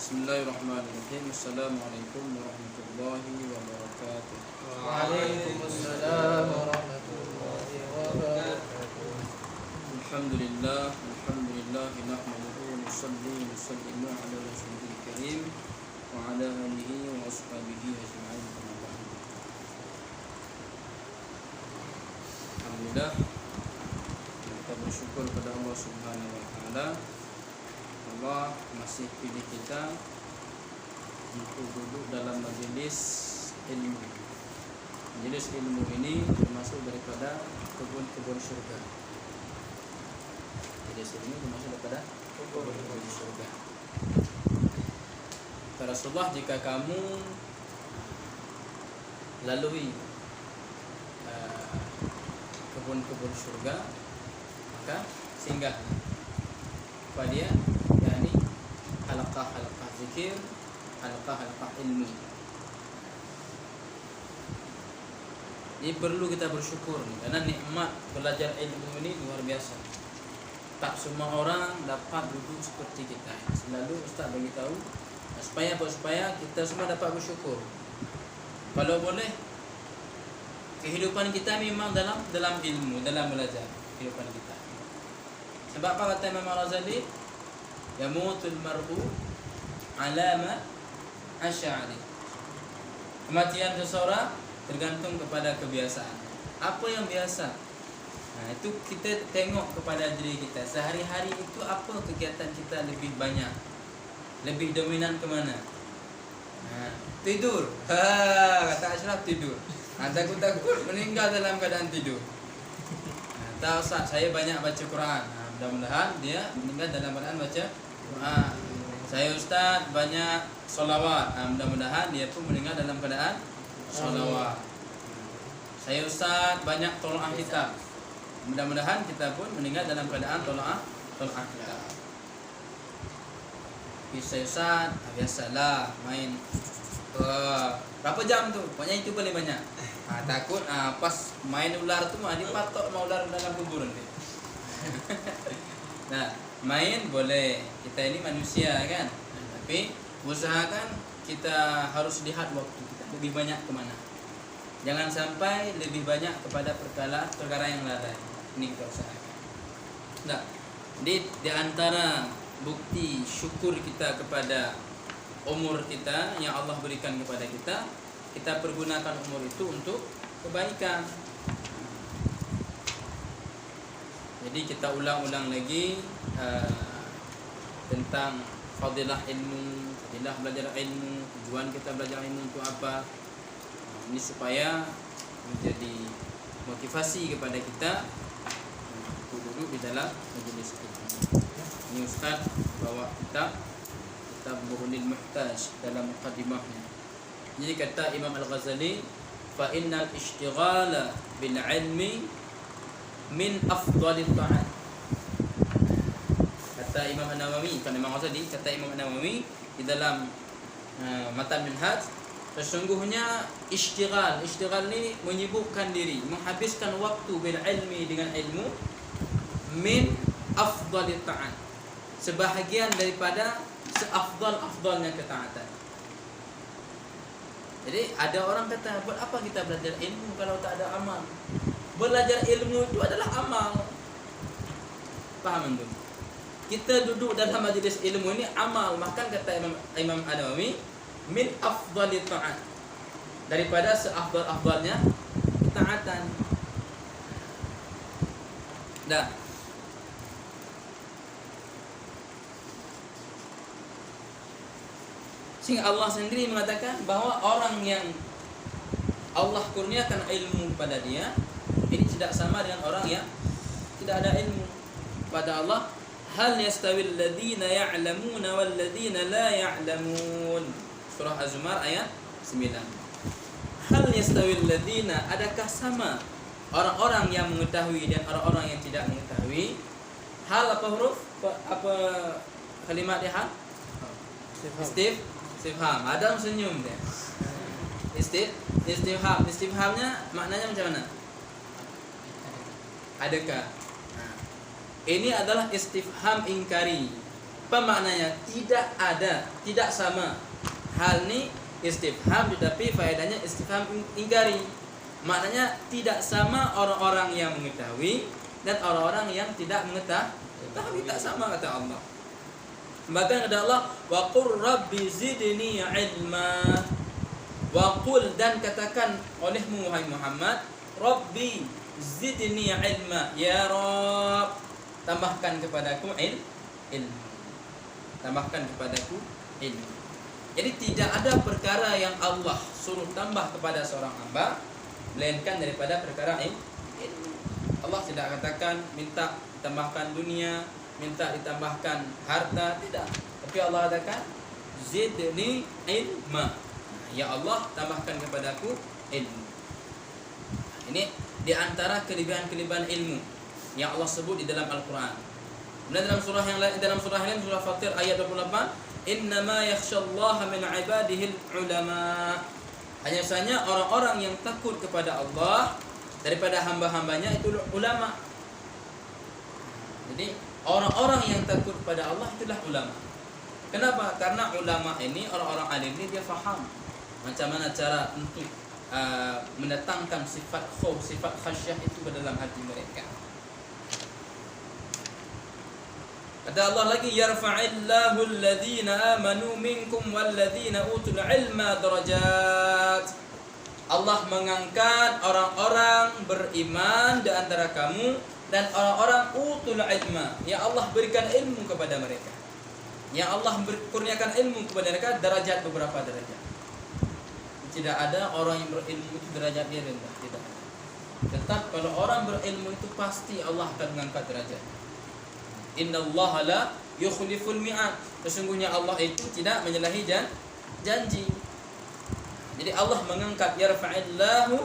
Bismillahirrahmanirrahim. Assalamualaikum warahmatullahi wabarakatuh. Waalaikumsalam warahmatullahi wabarakatuh. Alhamdulillah, alhamdulillah nahmaduhu wa nusalli wa nusallimu ala rasulil karim wa ala alihi wa ashabihi ajma'in. Alhamdulillah, kita bersyukur kepada Allah Subhanahu wa taala. Allah masih pilih kita untuk duduk dalam majelis ilmu. Majelis ilmu ini termasuk daripada kebun-kebun surga. Majelis ilmu termasuk daripada kebun-kebun surga. Kata Rasulullah, jika kamu lalui kebun-kebun surga, maka singgah kepada dia, yakni halaqah-halaqah zikir, halaqah-halaqah ilmu. Ini perlu kita bersyukur nih, karena nikmat belajar ilmu ini luar biasa. Tak semua orang dapat duduk seperti kita. Selalu Ustaz bagi tahu supaya kita semua dapat bersyukur. Kalau boleh, kehidupan kita memang dalam ilmu, dalam belajar kehidupan kita. Sebab apa kata Imam Al-Ghazali? Yamutul mar'u ala ma asy'ari. Kematian seseorang tergantung kepada kebiasaan. Apa yang biasa? Nah, itu kita tengok kepada diri kita. Sehari-hari itu apa kegiatan kita lebih banyak? Lebih dominan ke mana? Tidur. Kata Ashraf tidur. Takut-takut meninggal dalam keadaan tidur. Tahu Ustaz, saya banyak baca Quran. Mudah-mudahan dia meninggal dalam keadaan baca Quran. Saya Ustaz banyak solawat. Mudah-mudahan dia pun meninggal dalam keadaan solawat. Saya Ustaz banyak tolaah kitab. Mudah-mudahan kita pun meninggal dalam keadaan tolaah kitab. Saya Ustaz biasalah main berapa jam tu? Pokoknya itu paling banyak. Takut pas main ular tu dia patok sama ular dalam kubur nanti. Nah, main boleh, kita ini manusia kan, tapi usahakan kita harus lihat waktu kita lebih banyak kemana. Jangan sampai lebih banyak kepada perkara yang lalai. Ini kita usahakan. Nah, di antara bukti syukur kita kepada umur kita yang Allah berikan kepada kita, kita pergunakan umur itu untuk kebaikan. Jadi kita ulang-ulang lagi tentang fadilah ilmu, fadilah belajar ilmu, tujuan kita belajar ilmu untuk apa. Ini supaya menjadi motivasi kepada kita untuk duduk di dalam majelis ilmu. Ini Ustaz bawa kitab Bughnil Muhtaj dalam muqaddimahnya. Jadi kata Imam Al-Ghazali, fa innal ishtighala bil ilmi min afdhalit ta'at. Kata Imam An-Nawawi, kan Imam Ghazali, kata Imam An-Nawawi di dalam Matan Minhaj, sesungguhnya ishtighal ni menyibukkan diri, menghabiskan waktu bil ilmi dengan ilmu, min afdhalit ta'at, sebahagian daripada seafdal-afdalnya ketaatan. Jadi ada orang kata, buat apa kita belajar ilmu kalau tak ada amal? Belajar ilmu itu adalah amal. Paham tu? Kita duduk dalam majlis ilmu ini amal. Maka kata Imam An-Nawawi, min afdhalit ta'at, daripada seafdal-afdalnya ketaatan. Dah. Sehingga Allah sendiri mengatakan bahawa orang yang Allah kurniakan ilmu pada dia, ini tidak sama dengan orang yang tidak ada ilmu. Pada Allah, hal yastawil ladina ya'lamuna wal ladina la ya'lamun. Surah Az-Zumar ayat 9. Hal yastawil ladina, adakah sama orang-orang yang mengetahui dan orang-orang yang tidak mengetahui? Hal apa huruf? Apa kalimat dia hal? Istifham. Adam senyum dia. Istifhamnya maknanya macam mana? Adakah? Ini adalah istifham ingkari. Apa maknanya? Tidak ada, tidak sama. Hal ini istifham tetapi faedahnya istifham ingkari. Maknanya tidak sama orang-orang yang mengetahui dan orang-orang yang tidak mengetahui, tak sama kata Allah. Bahkan kata Allah, wa qur rabbi zidni ilma. Wa qul, dan katakan olehmu wahai Muhammad, Rabbi zidni ilma, ya Rabb, tambahkan kepadaku ilmu. Tambahkan kepadaku ilmu. Jadi tidak ada perkara yang Allah suruh tambah kepada seorang hamba melainkan daripada perkara ilmu. Allah tidak katakan minta tambahkan dunia, minta ditambahkan harta, tidak. Tapi Allah katakan zidni ilma. Ya Allah, tambahkan kepadaku ilmu. Ini di antara kelebihan-kelebihan ilmu yang Allah sebut di dalam Al-Qur'an. Kemudian dalam surah yang lain, surah Fatir ayat 28, innama yakhsyallaha min ibadihil ulama. Hanya saja orang-orang yang takut kepada Allah daripada hamba-hambanya itu ulama. Jadi orang-orang yang takut kepada Allah itulah ulama. Kenapa? Karena ulama ini, orang-orang alim ini dia faham macam mana cara untuk mendatangkan sifat khauf, sifat khasyah itu ke dalam hati mereka. Kata Allah lagi, yarfa'illahu alladhina amanu minkum walladhina utul ilma darajat. Allah mengangkat orang-orang beriman di antara kamu dan orang-orang utul ilma. Ya Allah berikan ilmu kepada mereka. Ya Allah kurniakan ilmu kepada mereka, derajat, beberapa derajat. Tidak ada orang yang berilmu itu derajatnya rendah, tidak ada. Tetap kalau orang berilmu itu pasti Allah akan mengangkat derajat. Innallaha la yukhliful mi'ad. Sesungguhnya Allah itu tidak menyalahi janji. Jadi Allah mengangkat, yarfa'illahu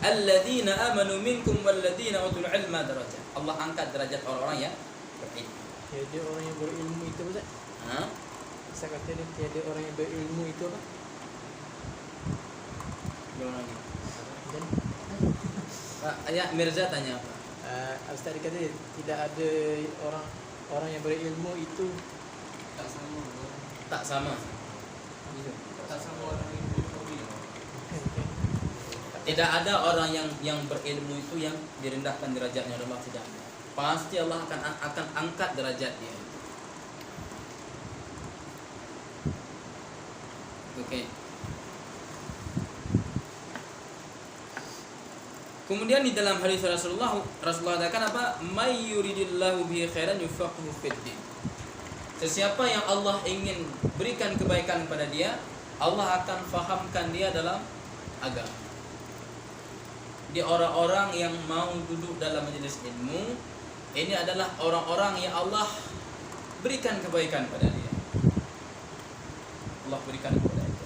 alladhina amanu minkum walladhina utul ilma darajat. Allah angkat derajat orang-orang yang berilmu. Tiada orang yang berilmu itu Ustaz? Saya kata ni tiada orang yang berilmu itu apa? Belum lagi. Dan Ayah Mirza tanya apa? Ustaz kata tidak ada orang yang berilmu itu tak sama. Tak sama. Gitu. Tak sama orang yang berilmu. Tidak ada orang yang berilmu itu yang direndahkan derajatnya oleh Allah, tidak. Pasti Allah akan angkat derajat dia. Oke. Kemudian di dalam hadis Rasulullah katakan apa? May yuridillahu bihi khairan yufaqihu fid din. Sesiapa yang Allah ingin berikan kebaikan kepada dia, Allah akan fahamkan dia dalam agama. Di orang-orang yang mau duduk dalam majelis ilmu, ini adalah orang-orang yang Allah berikan kebaikan pada dia. Allah berikan kepada dia.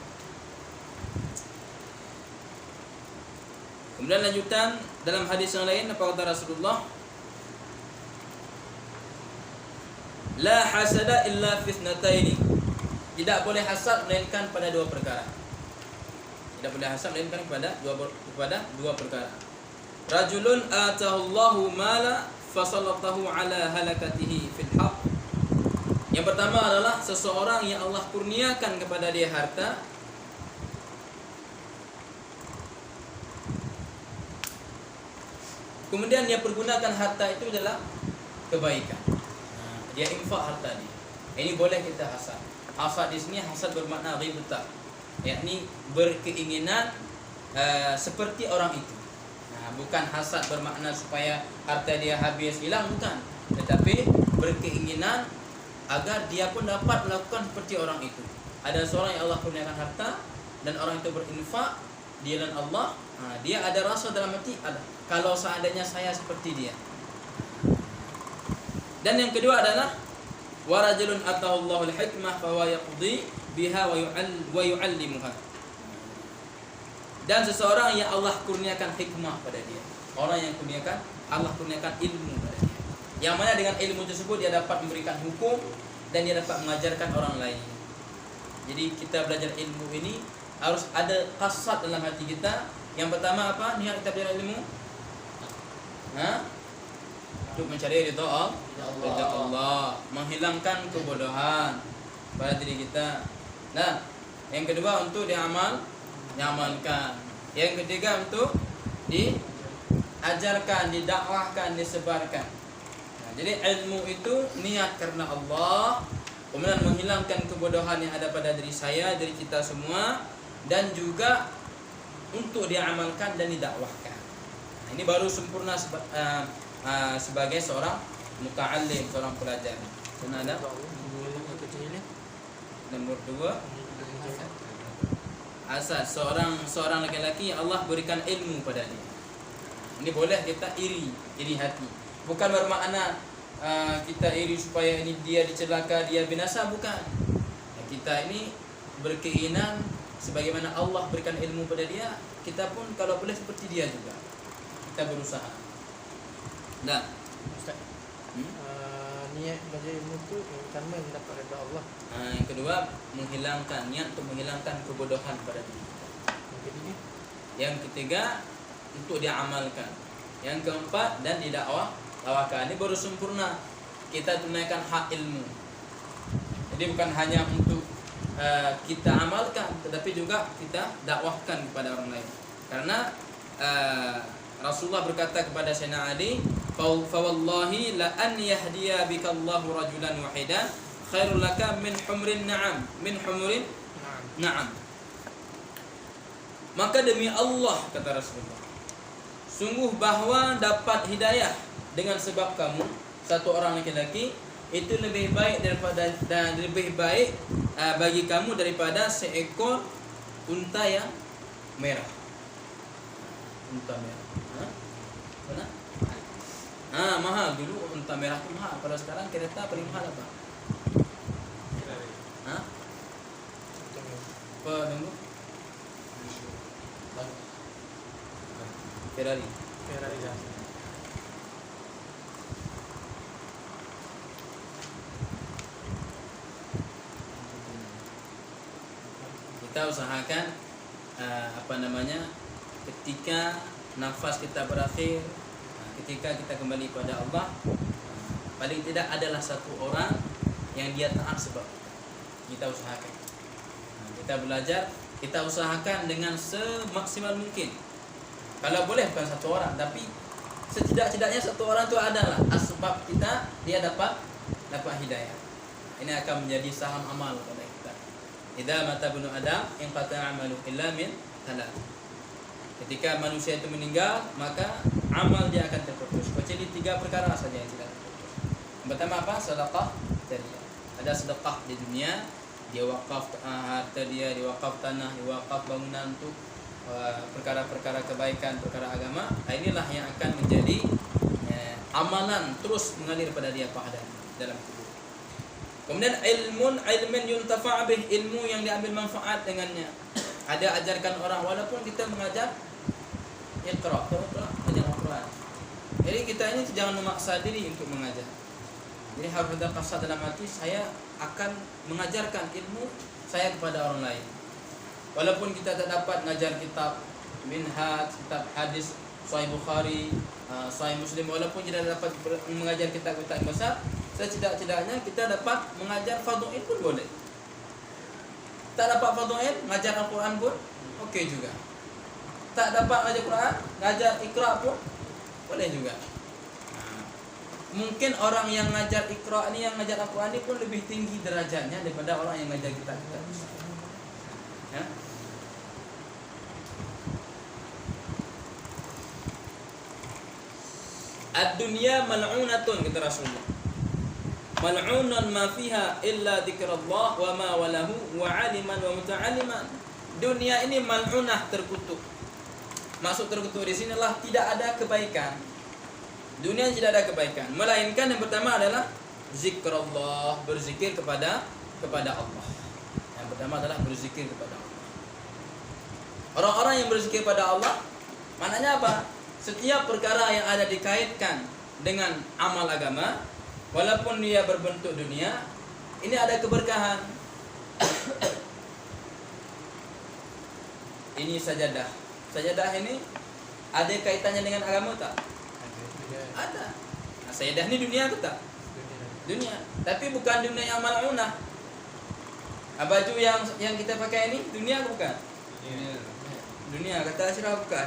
Kemudian lanjutan dalam hadis yang lain apa kata Rasulullah? La hasada illa fi ithnataini. Tidak boleh hasad melainkan pada dua perkara. Tidak boleh hasad melainkan kepada dua perkara. Rajulun atahu Allahu mala fasallatahu ala halakatihi fil haqq. Yang pertama adalah seseorang yang Allah kurniakan kepada dia harta, kemudian dia pergunakan harta itu dalam kebaikan. Dia infak harta dia. Ini boleh kita hasad. Hasad di sini hasad bermakna ghibtah, yakni berkeinginan seperti orang itu. Bukan hasad bermakna supaya harta dia habis hilang, bukan. Tetapi berkeinginan agar dia pun dapat melakukan seperti orang itu. Ada seorang yang Allah kurniakan harta dan orang itu berinfak di jalan Allah, dia ada rasa dalam hati, kalau seandainya saya seperti dia. Dan yang kedua adalah wa rajulun atahu Allahul hikmah fa huwa yaqdi biha wa yu'allimuha. Dan seseorang yang Allah kurniakan hikmah pada dia. Orang yang Allah kurniakan ilmu pada dia. Yang mana dengan ilmu tersebut dia dapat memberikan hukum dan dia dapat mengajarkan orang lain. Jadi kita belajar ilmu ini harus ada qasad dalam hati kita. Yang pertama apa? Niat kita belajar ilmu? Untuk mencari ridha Allah, menghilangkan kebodohan pada diri kita. Nah, yang kedua untuk diamalkan. Yang ketiga untuk diajarkan, didakwahkan, disebarkan. Nah, jadi ilmu itu niat karena Allah, kemudian menghilangkan kebodohan yang ada pada diri saya, diri kita semua, dan juga untuk diamalkan dan didakwahkan. Nah, ini baru sempurna sebagai seorang muta'allim, seorang pelajar. Dan ada nomor 2, asal seorang laki-laki yang Allah berikan ilmu pada dia. Ini boleh kita iri hati. Bukan bermakna kita iri supaya ini dia dicelaka, dia binasa, bukan. Kita ini berkeinginan sebagaimana Allah berikan ilmu pada dia, kita pun kalau boleh seperti dia juga. Kita berusaha. Nah, Ustaz, niat belajar ilmu tu yang pertama mendapat redha Allah. Yang kedua menghilangkan niat untuk menghilangkan kebodohan pada diri kita. Yang ketiga, Yang ketiga untuk diamalkan. Yang keempat dan didakwakan. Ini baru sempurna kita tunaikan hak ilmu. Jadi bukan hanya untuk kita amalkan, tetapi juga kita dakwahkan kepada orang lain. Karena Rasulullah berkata kepada Sayyidina Ali, "Fa wallahi la an yahdiya bika Allahu rajulan wahidan khairul laka min humrin na'am." Min humrin na'am. Maka demi Allah, kata Rasulullah, sungguh bahwa dapat hidayah dengan sebab kamu, satu orang laki-laki, itu lebih baik daripada dan lebih baik bagi kamu daripada seekor unta yang merah. Unta merah. Benar? Mahal dulu unta merah itu mahal. Pada sekarang kereta paling mahal apa? Apa tunggu? Ferrari. Kita usahakan ketika nafas kita berakhir, ketika kita kembali pada Allah, paling tidak adalah satu orang yang dia taat sebab kita usahakan. Kita belajar, kita usahakan dengan semaksimal mungkin. Kalau boleh bukan satu orang, tapi setidak-tidaknya satu orang itu adalah asbab dia dapat hidayah. Ini akan menjadi saham amal pada kita. Idza mata ibnu Adam in qata'a 'amalu illa min thalath. Ketika manusia itu meninggal, maka amal dia akan terputus. Kecuali 3 perkara saja yang tidak terputus. Yang pertama apa? Sedekah jariyah. Ada sedekah di dunia, dia wakaf harta dia, dia wakaf tanah, dia wakaf bangunan untuk perkara-perkara kebaikan, perkara agama. Inilah yang akan menjadi amalan terus mengalir pada dia pahalanya dalam kubur. Kemudian ilmun yuntafa' bih, ilmu yang diambil manfaat dengannya. Ada ajarkan orang, walaupun kita mengajar Iqra, ajar Al-Quran. Jadi kita ini jangan memaksa diri untuk mengajar. Jadi harus ada kasat dalam hati, saya akan mengajarkan ilmu saya kepada orang lain. Walaupun kita tak dapat mengajar kitab Minhaj, kitab hadis Sahih Bukhari, Sahih Muslim, walaupun kita dapat mengajar kitab-kitab besar, setidak-tidaknya kita dapat mengajar fardhu pun boleh. Tak dapat fardhu mengajar Al-Quran pun okey juga. Tak dapat mengajar Quran, mengajar Iqra pun boleh juga. Mungkin orang yang mengajar Iqra ni, yang mengajar Al-Quran ni pun lebih tinggi derajatnya daripada orang yang mengajar kitab-kitab besar. Ya. Ad-dunya mal'unatun, kata Rasulullah. Mal'unan ma fiha illa dzikrullah wa ma walahu wa 'aliman wa muta'alliman. Dunia ini mal'unah, terkutuk. Maksud terkutuk di sinilah tidak ada kebaikan. Dunia tidak ada kebaikan, melainkan yang pertama adalah zikrullah, berzikir kepada Allah. Yang pertama adalah berzikir kepada Allah. Orang-orang yang berzikir kepada Allah, maknanya apa? Setiap perkara yang ada dikaitkan dengan amal agama, walaupun dia berbentuk dunia, ini ada keberkahan. Ini sajadah. Sajadah ini ada kaitannya dengan agama tak? Ada. Nah, sajadah ini dunia atau tak? Dunia. Tapi bukan dunia yang mal'unah. Baju yang kita pakai ini dunia bukan? Iya. Dunia kata Asyraf bukan.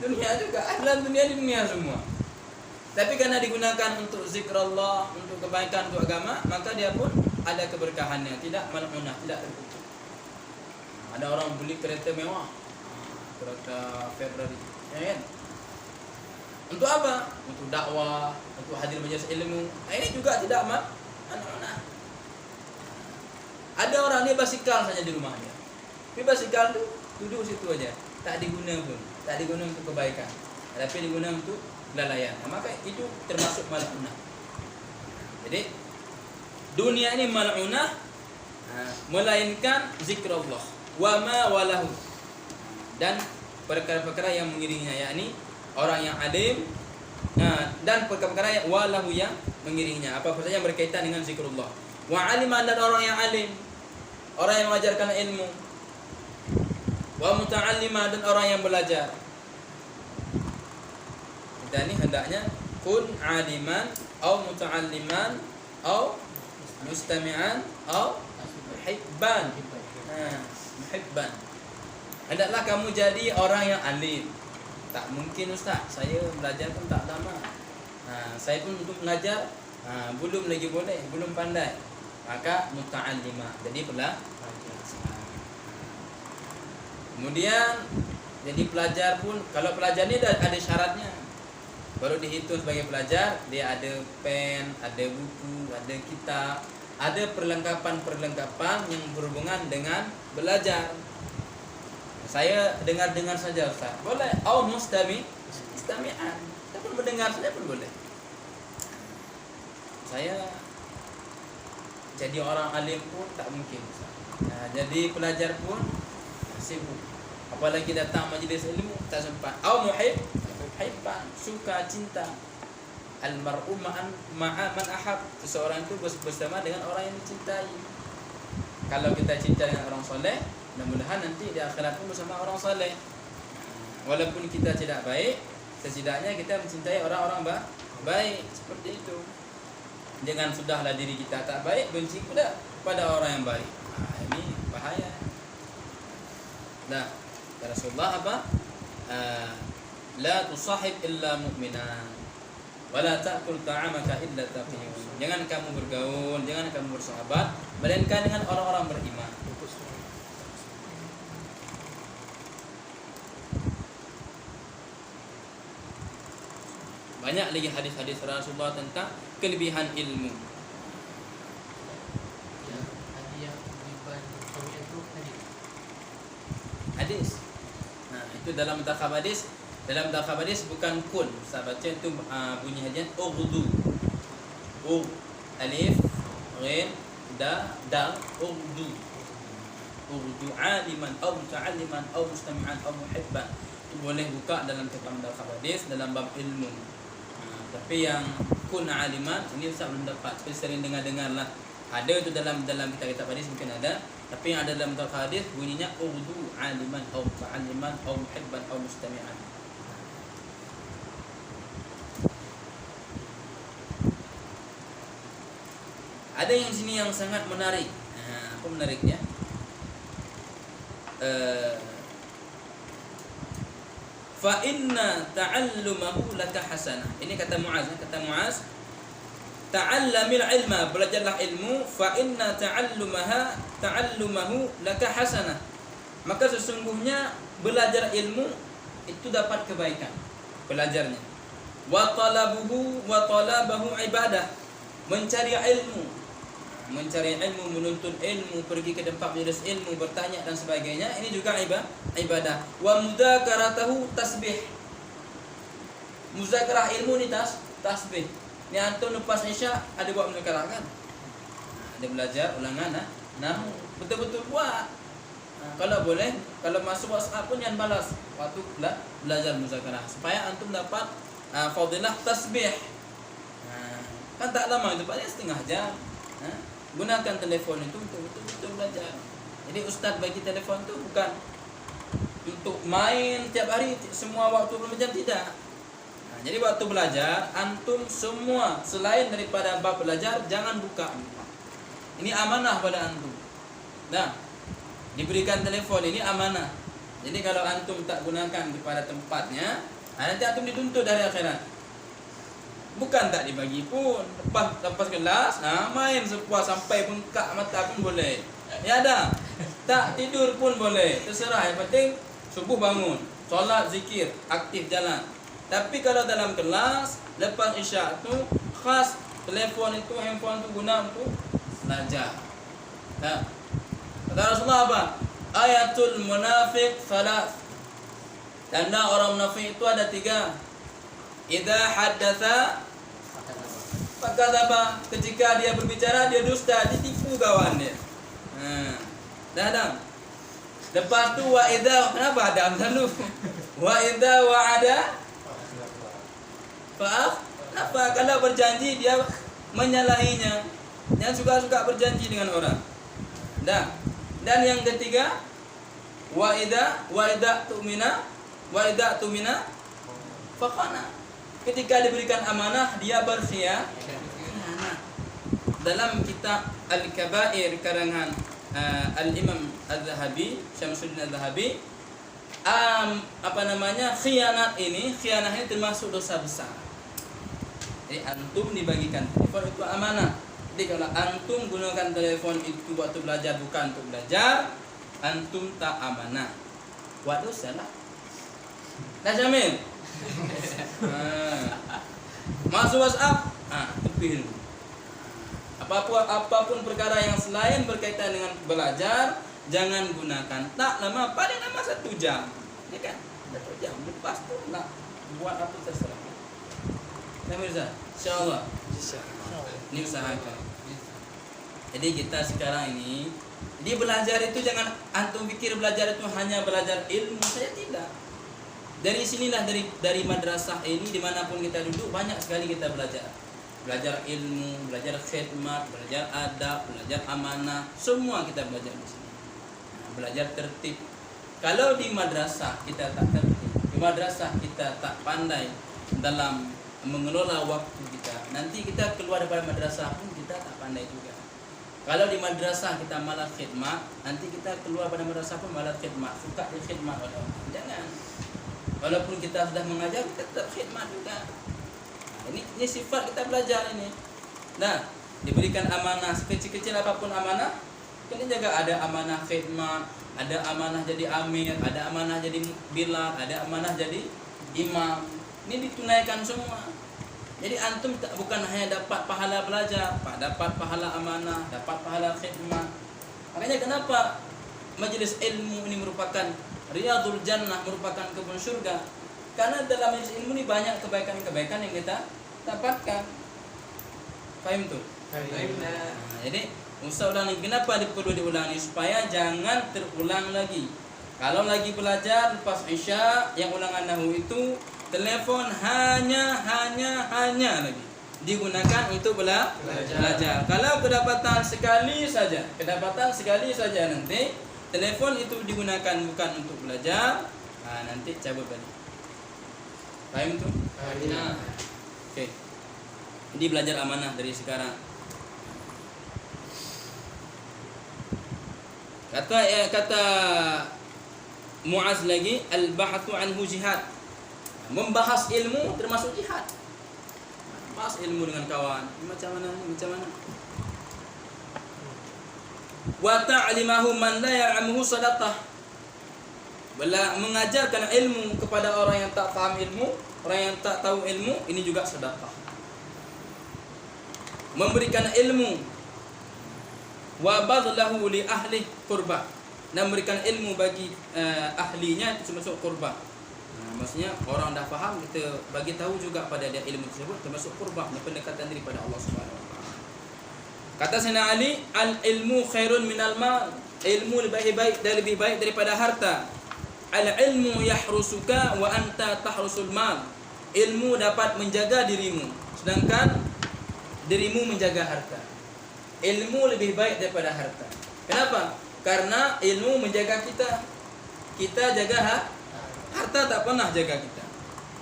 Dunia juga. Dalam dunia di dunia semua. Tapi karena digunakan untuk zikrullah, untuk kebaikan, untuk agama, maka dia pun ada keberkahannya, tidak mal'unah, tidak terkutuk. Ada orang beli kereta mewah, kereta Ferrari, ya kan? Untuk apa? Untuk dakwah, untuk hadir majelis ilmu. Ini juga tidak mal'unah. Ada orang dia basikal saja di rumahnya. Tapi basikal tu duduk situ aja, tak diguna pun, tak diguna untuk kebaikan, tapi diguna untuk kelalaian. Maka itu termasuk mal'unah. Jadi dunia ini mal'unah, melainkan zikrullah wa ma walahu, dan perkara-perkara yang mengiringinya, yakni orang yang alim, dan perkara-perkara yang walahu yang mengiringinya, apa saja yang berkaitan dengan zikrullah. Wa aliman, dan orang yang alim, orang yang mengajarkan ilmu. Wa muta'allimah, dan orang yang belajar. Kita ini hendaknya kun aliman au muta'alliman au mustami'an au muhibban. Muhibban. Hendaklah kamu jadi orang yang alim. Tak mungkin ustaz, saya belajar pun tak lama. Saya pun untuk mengajar belum lagi boleh, belum pandai. Maka muta'allimah, jadi belajar. Kemudian jadi pelajar pun, kalau pelajar ni ada syaratnya. Baru dihitung sebagai pelajar, dia ada pen, ada buku, ada kitab, ada perlengkapan-perlengkapan yang berhubungan dengan belajar. Saya dengar-dengar saja ustaz, boleh. Au mustami'an, kita pun mendengar saja pun boleh. Saya jadi orang alim pun tak mungkin. Jadi pelajar pun sibuk. Apalagi datang majlis ilmu tak sempat. Au muhibban, suka, cinta. Al-mar'u ma'a man ahab. Seseorang itu bersama dengan orang yang dicintai. Kalau kita cinta dengan orang soleh, mudah-mudahan nanti di akhirat pun bersama orang soleh. Walaupun kita tidak baik, setidaknya kita mencintai orang-orang baik. Seperti itu. Jangan sudahlah diri kita tak baik, benci pula pada orang yang baik. Ini bahaya. Nah, Rasulullah apa? La tusahib illa mu'minan, wa la ta'kul ta'amaka illa taqiyyun. Jangan kamu bergaul, jangan kamu bersahabat melainkan dengan orang-orang beriman. Banyak lagi hadis-hadis Rasulullah tentang kelebihan ilmu. Ya, tadi yang riban suami itu tadi. Hadis. Nah, itu dalam mutakhab hadis. Dalam mutakhab hadis bukan kun. Saya baca itu bunyi hadian ughdu. Alif, ghin, dal, ughdu. Ughdu aliman au muta'alliman au mustami'an au muhibban. Itu boleh buka dalam kitab mutakhab hadis dalam bab ilmu. Tapi yang kun aliman ini saya belum dapat. Tapi sering dengar-dengar lah. Ada itu dalam kitab hadis mungkin ada. Tapi yang ada dalam kitab hadis bunyinya ughdu aliman au ta'alliman au muhibban au mustami'an. Ada yang sini yang sangat menarik. Apa menariknya? Fa inna ta'allumahu laka hasanah. Ini kata Muaz, ta'allamil ilma, belajarlah ilmu, fa inna ta'allumahu laka hasanah. Maka sesungguhnya belajar ilmu itu dapat kebaikan, belajarnya. Wa talabahu ibadah, mencari ilmu, menuntut ilmu, pergi ke tempat majelis ilmu, bertanya dan sebagainya, ini juga ibadah. Wa mudzakaratahu tasbih. Muzakarah ilmu ni tasbih. Ni antum lepas Isya ada buat muzakarah kan? Ada belajar ulangan betul-betul buat. Kalau boleh, kalau masuk WhatsApp pun jangan balas waktu belajar muzakarah supaya antum dapat fadilah tasbih. Kan tak lama itu, paling setengah jam. Gunakan telefon itu untuk betul-betul belajar. Jadi ustaz bagi telefon itu bukan untuk main tiap hari semua waktu belajar, tidak. Jadi waktu belajar, antum semua selain daripada bab belajar jangan buka. Ini amanah pada antum. Nah, diberikan telepon ini amanah. Jadi kalau antum tak gunakan kepada tempatnya, nanti antum dituntut dari akhirat. Bukan tak dibagi pun, lepas kelas, main sepuas sampai bengkak mata pun boleh. Ya dah, tak tidur pun boleh, terserah. Yang penting subuh bangun, solat, zikir, aktif jalan. Tapi kalau dalam kelas, lepas isyak tu khas telefon itu, handphone tu guna untuk belajar. Nah, kata Rasulullah apa? Ayatul munafiq salat. Tanda orang munafik itu ada 3. Idza haddatsa fakadzaba, ketika dia berbicara dia dusta, ditipu kawan dia. Dah. Lepas tu wa idza, kenapa ada amsalu? Wa idza wa'ada apa kalau berjanji dia menyalahinya. Yang suka-suka berjanji dengan orang. Dan yang ketiga wa idza tumina faqana. Ketika diberikan amanah dia berkhianat. Dalam kitab Al-Kabair karangan Al-Imam Al-Zahabi, Syamsuddin Al-Zahabi, khianat ini termasuk dosa besar. Jadi antum dibagikan telepon itu amanah. Jadi kalau antum gunakan telepon itu waktu belajar bukan untuk belajar, antum tak amanah. Buat dosa lah. Dah Jamil? Masuk WhatsApp, tepi dulu. Apapun perkara yang selain berkaitan dengan belajar, jangan gunakan. Tak lama, paling lama 1 jam. Ya kan? 1 jam. Lepas tu nak buat apa terserah. Nah Mirza, insyaAllah. Ini usahakan. Jadi kita sekarang ini, jadi belajar itu jangan antum pikir belajar itu hanya belajar ilmu saja, tidak. Dari sinilah dari madrasah ini dimanapun kita duduk banyak sekali kita belajar. Belajar ilmu, belajar khidmat, belajar adab, belajar amanah, semua kita belajar di sini. Belajar tertib. Kalau di madrasah kita tak tertib, di madrasah kita tak pandai dalam mengelola waktu kita, nanti kita keluar daripada madrasah pun kita tak pandai juga. Kalau di madrasah kita malas khidmat, nanti kita keluar pada madrasah pun malas khidmat, suka di khidmat oleh orang. Jangan. Walaupun kita sudah mengajar, kita tetap khidmat juga. Ini sifat kita belajar ini. Nah, diberikan amanah sekecil-kecil apapun amanah, kita jaga. Ada amanah khidmat, ada amanah jadi amir, ada amanah jadi bilal, ada amanah jadi imam. Ini ditunaikan semua. Jadi antum bukan hanya dapat pahala belajar, dapat pahala amanah, dapat pahala khidmat. Makanya kenapa majelis ilmu ini merupakan Riyadul Jannah, merupakan kebun surga? Karena dalam majelis ilmu ini banyak kebaikan-kebaikan yang kita dapatkan. Faham tu? Jadi usah ulang lagi. Kenapa perlu diulangi? Supaya jangan terulang lagi. Kalau lagi belajar lepas isya, yang ulangan nahwu itu telepon hanya lagi digunakan untuk belajar. Kalau kedapatan sekali saja nanti telepon itu digunakan bukan untuk belajar, nanti cabut balik. Paham tu? Okey. Jadi belajar amanah dari sekarang. Kata Muaz lagi, al-bahthu anhu jihad. Membahas ilmu termasuk jihad. Bahas ilmu dengan kawan. Macam mana? Wa ta'limahu man la ya'lamuhu sadaqah. Mengajarkan ilmu kepada orang yang tak faham ilmu, orang yang tak tahu ilmu, ini juga sedekah. Memberikan ilmu wa badlahu li ahli qurbah, dan memberikan ilmu bagi ahlinya itu termasuk qurbah. Maksudnya orang dah faham, kita bagi tahu juga pada dia ilmu tersebut, termasuk qurbah, pendekatan daripada Allah Subhanahu wa taala. Kata Sayyidina Ali, al ilmu khairun minal mal, ilmu lebih baik daripada harta. Al ilmu yahrusuka wa anta tahrusul mal, ilmu dapat menjaga dirimu sedangkan dirimu menjaga harta. Ilmu lebih baik daripada harta. Kenapa? Karena ilmu menjaga kita. Kita jaga harta tak pernah jaga kita.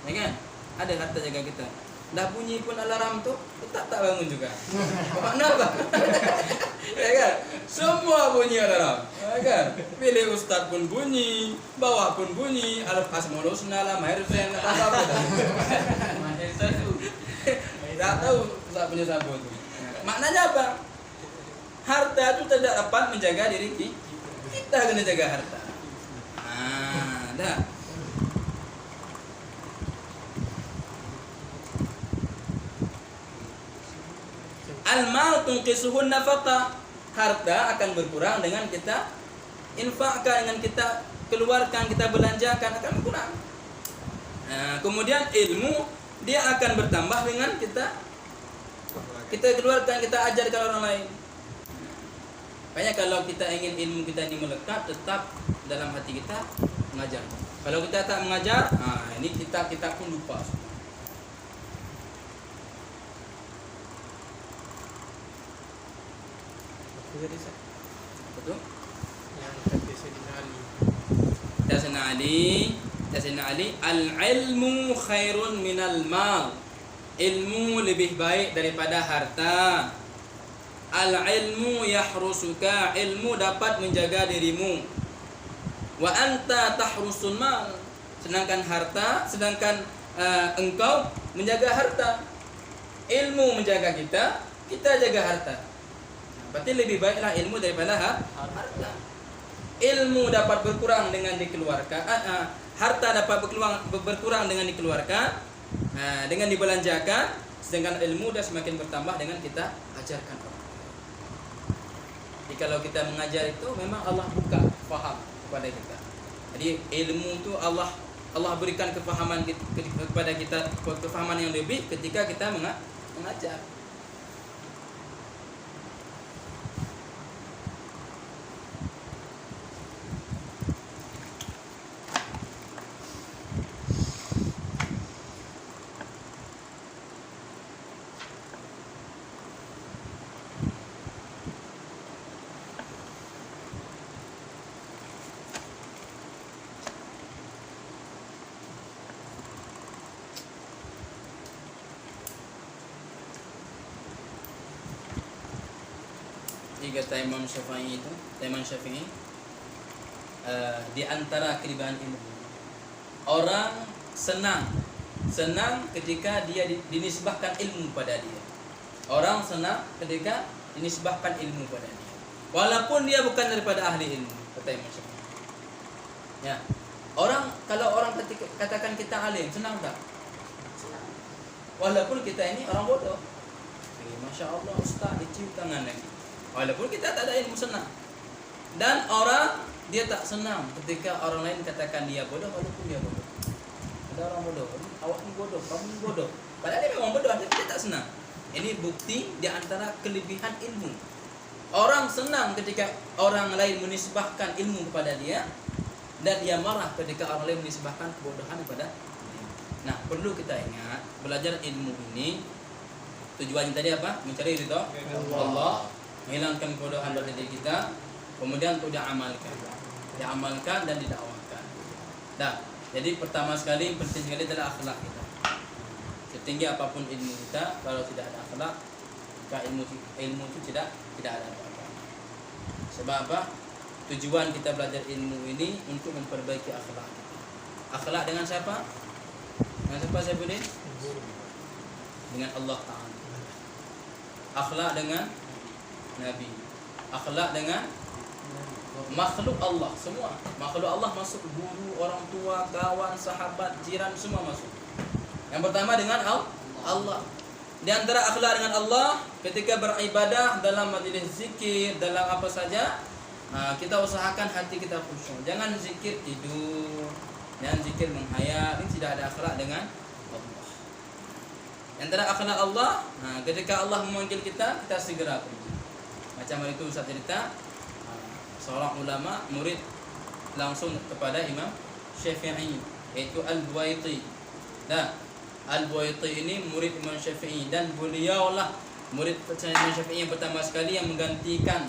Ya kan? ada harta jaga kita. Dah bunyi pun alarm tu, tetap tak bangun juga. Makna apa? Ya kan? Semua bunyi alarm. Ya kan? Pilih ustaz pun bunyi, bawah pun bunyi, Asmaul Husna lah, Mahir Zain apa-apa. Macam itu. Tak tahu ustaz punya siapa tu. Maknanya apa? Harta itu tidak dapat menjaga diri kita kena jaga harta. Dah. Al-mal tunqisuhun nafaqah. Harta akan berkurang dengan kita infakkan, dengan kita keluarkan, kita belanjakan akan berkurang. Kemudian ilmu dia akan bertambah dengan kita keluarkan, kita ajarkan orang lain. Makanya kalau kita ingin ilmu kita ini melekat, tetap dalam hati kita mengajar. Kalau kita tak mengajar, ini kita pun lupa. Betul? Yang kata Sayyidina Ali, al-ilmu khairun minal mal. Ilmu lebih baik daripada harta. Al-ilmu yahrusuka, ilmu dapat menjaga dirimu. Wa anta tahrusul mal, sedangkan engkau menjaga harta. Ilmu menjaga kita, kita jaga harta. Berarti lebih baiklah ilmu daripada harta. Ilmu dapat berkurang dengan dikeluarkan, harta dapat berkurang dengan dikeluarkan, dengan dibelanjakan, sedangkan ilmu dah semakin bertambah dengan kita ajarkan orang. Jadi kalau kita mengajar itu memang Allah buka faham kepada kita. Jadi ilmu itu Allah berikan kefahaman kepada kita, kefahaman yang lebih ketika kita mengajar. Kata Imam Syafi'i di antara kelebihan ilmu, orang senang ketika dia dinisbahkan ilmu pada dia. Orang senang ketika dinisbahkan ilmu pada dia, walaupun dia bukan daripada ahli ilmu, kata Imam Syafi'i. Ya, kalau orang katakan kita alim, senang tak? Senang. Walaupun kita ini orang bodoh. Masya Allah, Ustaz dicium tangan lagi. Walaupun kita tak ada ilmu, senang. Dan orang dia tak senang ketika orang lain katakan dia bodoh walaupun dia bodoh. Ada orang bodoh, awak ni bodoh, kamu ni bodoh. Padahal dia memang bodoh, tapi dia tak senang. Ini bukti di antara kelebihan ilmu. Orang senang ketika orang lain menisbahkan ilmu kepada dia, dan dia marah ketika orang lain menisbahkan kebodohan kepada dia. Nah, perlu kita ingat, belajar ilmu ini tujuannya tadi apa? Mencari ridha Allah, menghilangkan kebodohan dari diri kita, kemudian untuk diamalkan dan didakwakan. Dah. Jadi pertama sekali, penting sekali adalah akhlak kita. Setinggi apapun ilmu kita, kalau tidak ada akhlak, maka ilmu itu tidak ada apa-apa. Sebab apa? Tujuan kita belajar ilmu ini untuk memperbaiki akhlak kita. Akhlak dengan siapa? Dengan siapa saya boleh? Dengan Allah Ta'ala. Akhlak dengan Nabi. Akhlak dengan makhluk Allah semua. Makhluk Allah masuk, guru, orang tua, kawan, sahabat, jiran, semua masuk. Yang pertama dengan Allah. Di antara akhlak dengan Allah, ketika beribadah dalam majlis zikir, dalam apa saja, kita usahakan hati kita khusyuk. Jangan zikir tidur, jangan zikir menghayal. Ini tidak ada akhlak dengan Allah. Di antara akhlak Allah, ketika Allah memanggil kita segera pergi. Macam hari itu Ustaz cerita, seorang ulama murid langsung kepada Imam Syafi'i, yaitu Al-Buwaiti. Nah, Al-Buwaiti ini murid Imam Syafi'i, dan beliaulah murid Imam Syafi'i yang pertama sekali yang menggantikan